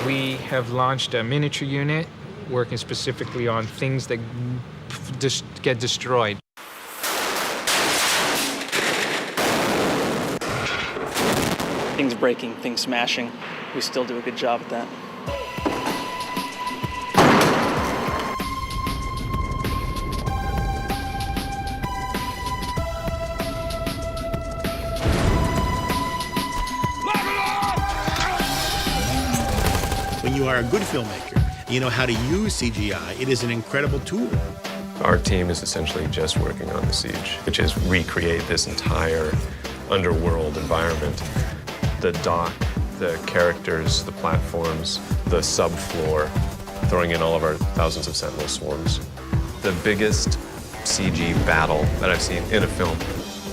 We have launched a miniature unit working specifically on things that get destroyed. Things breaking, things smashing. We still do a good job at that. When you are a good filmmaker, you know how to use CGI. It is an incredible tool. Our team is essentially just working on the siege, which is recreate this entire underworld environment. The dock, the characters, the platforms, the subfloor, throwing in all of our thousands of sentinel swarms. The biggest CG battle that I've seen in a film.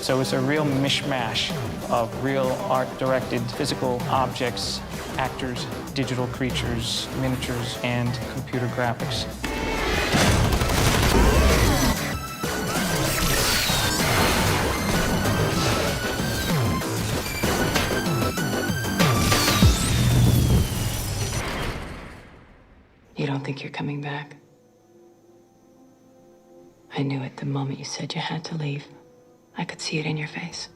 So it's a real mishmash of real art-directed physical objects, actors, digital creatures, miniatures, and computer graphics. You don't think you're coming back? I knew it the moment you said you had to leave. I could see it in your face.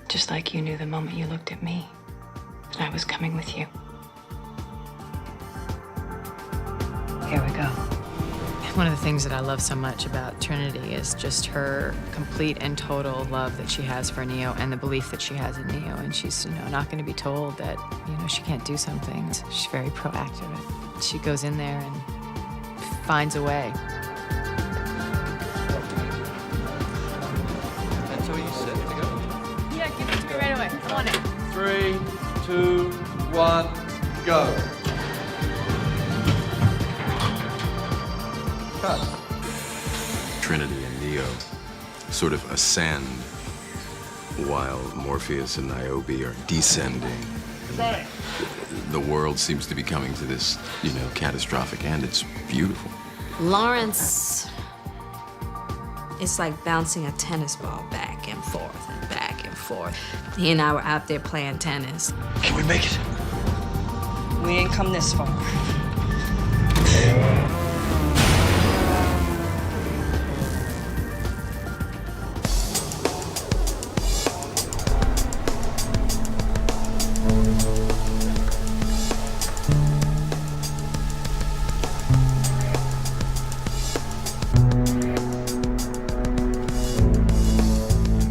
Just like you knew the moment you looked at me that I was coming with you. Here we go. One of the things that I love so much about Trinity is just her complete and total love that she has for Neo and the belief that she has in Neo. And she's, not going to be told that, she can't do something. She's very proactive. She goes in there and finds a way. That's all you said to go? Yeah, give it to me right away. I want it. 3, 2, 1, go. Cut. Trinity and Neo sort of ascend while Morpheus and Niobe are descending. Right. The world seems to be coming to this, catastrophic end. It's beautiful. Lawrence is like bouncing a tennis ball back and forth and back and forth. He and I were out there playing tennis. Can we make it? We ain't come this far.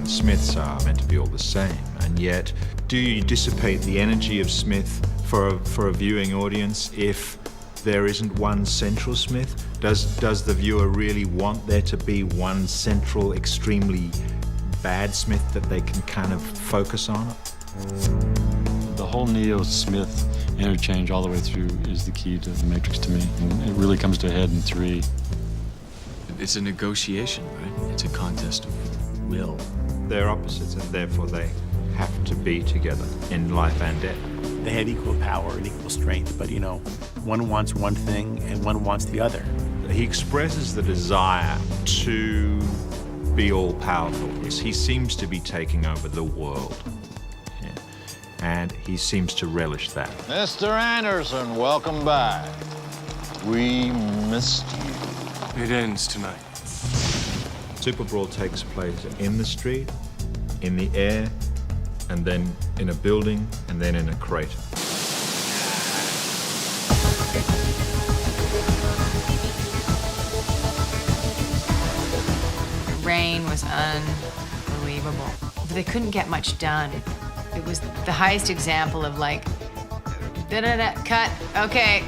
Smiths are meant to be all the same, and yet do you dissipate the energy of Smith for a viewing audience if there isn't one central Smith? Does the viewer really want there to be one central, extremely bad Smith that they can kind of focus on? The whole Neo-Smith interchange all the way through is the key to the Matrix to me, and it really comes to a head in 3. It's a negotiation, right? It's a contest of will. They're opposites, and therefore they have to be together in life and death. They have equal power and equal strength, but one wants one thing and one wants the other. He expresses the desire to be all-powerful. He seems to be taking over the world. Yeah. And he seems to relish that. Mr. Anderson, welcome back. We missed you. It ends tonight. Super Brawl takes place in the street, in the air, and then in a building, and then in a crater. The rain was unbelievable. They couldn't get much done. It was the highest example of da-da-da, cut, okay,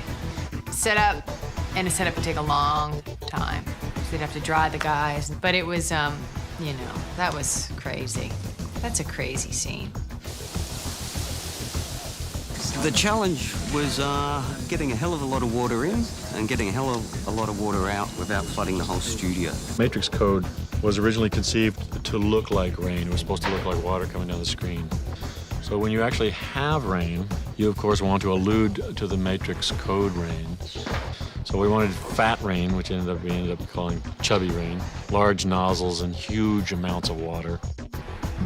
set up. And a setup would take a long time. They'd have to dry the guys. But it was, that was crazy. That's a crazy scene. The challenge was getting a hell of a lot of water in and getting a hell of a lot of water out without flooding the whole studio. Matrix code was originally conceived to look like rain. It was supposed to look like water coming down the screen. So when you actually have rain, you of course want to allude to the Matrix code rain. So we wanted fat rain, which we ended up calling chubby rain, large nozzles and huge amounts of water.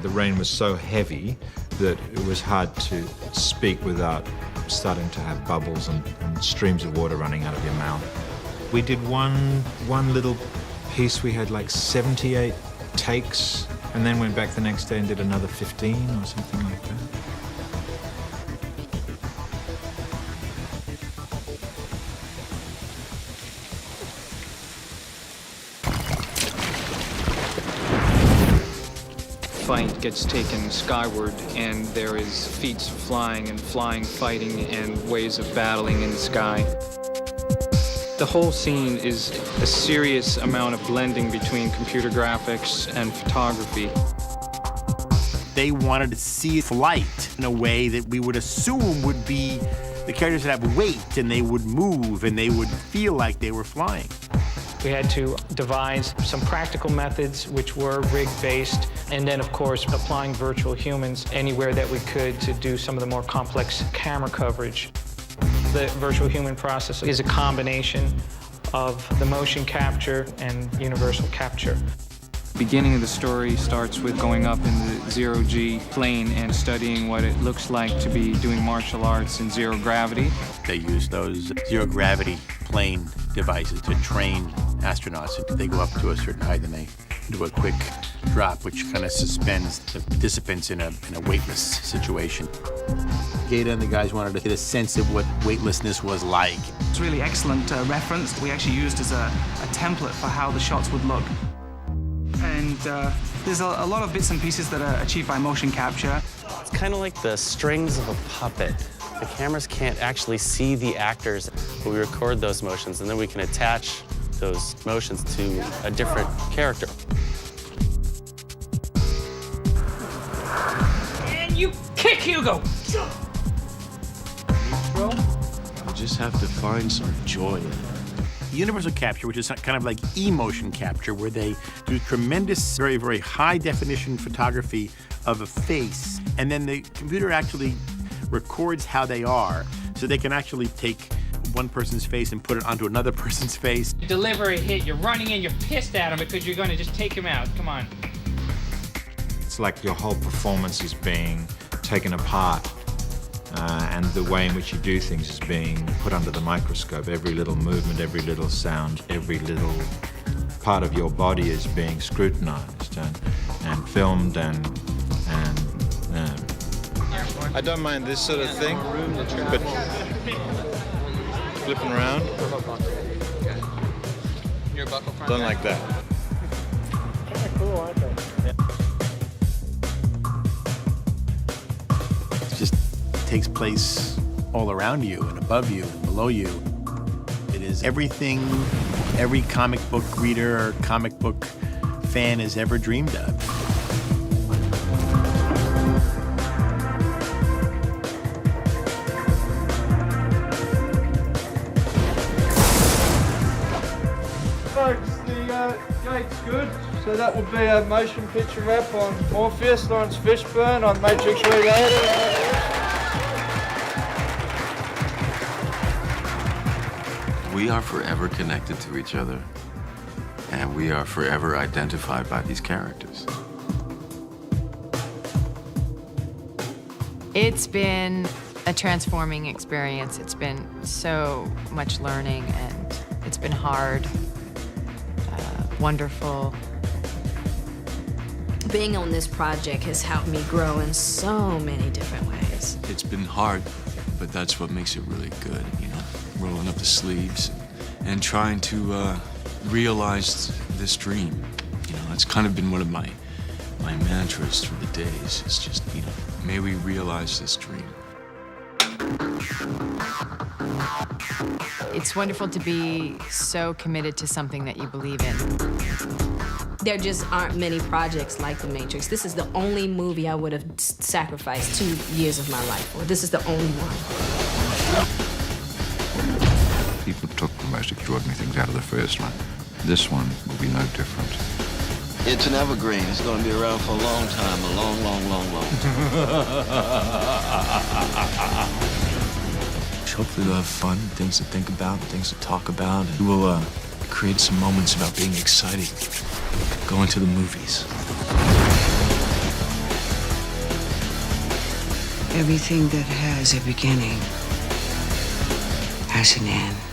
The rain was so heavy that it was hard to speak without starting to have bubbles and streams of water running out of your mouth. We did one little piece, we had like 78 takes, and then went back the next day and did another 15 or something like that. Fight gets taken skyward, and there is feats of flying and fighting, and ways of battling in the sky. The whole scene is a serious amount of blending between computer graphics and photography. They wanted to see flight in a way that we would assume would be the characters would have weight and they would move and they would feel like they were flying. We had to devise some practical methods which were rig-based, and then, of course, applying virtual humans anywhere that we could to do some of the more complex camera coverage. The virtual human process is a combination of the motion capture and universal capture. The beginning of the story starts with going up in the zero-G plane and studying what it looks like to be doing martial arts in zero gravity. They use those zero-gravity plane devices to train astronauts. They go up to a certain height and they do a quick drop, which kind of suspends the participants in a weightless situation. Gata and the guys wanted to get a sense of what weightlessness was like. It's a really excellent reference we actually used as a template for how the shots would look. And there's a lot of bits and pieces that are achieved by motion capture. It's kind of like the strings of a puppet. The cameras can't actually see the actors, but we record those motions, and then we can attach those motions to a different character. And you kick, Hugo! You just have to find some joy in it. Universal capture, which is kind of like emotion capture, where they do tremendous, very, very high definition photography of a face, and then the computer actually records how they are, so they can actually take one person's face and put it onto another person's face. You deliver a hit, you're running in, you're pissed at him because you're going to just take him out. Come on. It's like your whole performance is being taken apart, and the way in which you do things is being put under the microscope. Every little movement, every little sound, every little part of your body is being scrutinized and filmed and I don't mind this sort of thing, but flipping around, don't like that. It just takes place all around you and above you and below you. It is everything every comic book reader or comic book fan has ever dreamed of. Folks, the gate's good. So that would be a motion picture wrap on Morpheus, Lawrence Fishburne on Matrix Reloaded. We are forever connected to each other, and we are forever identified by these characters. It's been a transforming experience. It's been so much learning, and it's been hard, wonderful. Being on this project has helped me grow in so many different ways. It's been hard, but that's what makes it really good, you know? Rolling up the sleeves and trying to realize this dream. You know, that's kind of been one of my mantras through the days. It's just, you know, may we realize this dream. It's wonderful to be so committed to something that you believe in. There just aren't many projects like The Matrix. This is the only movie I would have sacrificed 2 years of my life for. This is the only one. People took the most extraordinary things out of the first one. This one will be no different. It's an evergreen. It's going to be around for a long time. A long, long, long, long time. Hopefully we'll have fun, things to think about, things to talk about, and we'll create some moments about being excited, going to the movies. Everything that has a beginning crashing in.